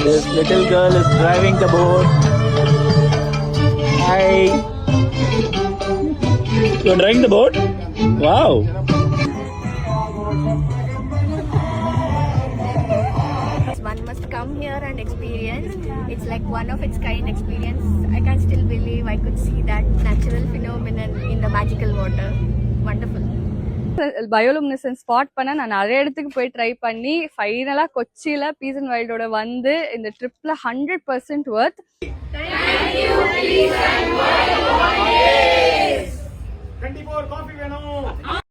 This little girl is driving the boat. Hi. You're driving the boat? Wow. One must come here and experience. It's like one of its kind experience. I can still believe I could see that natural phenomenon in the magical water. Wonderful. Bioluminescence spot பண்ண நான் நிறைய இடத்துக்கு போய் try பண்ணி ஃபைனலா கொச்சியில peace and வைல்டோட வந்து இந்த ட்ரிப்ல 100% வர்த். 24 coffee வேணும்.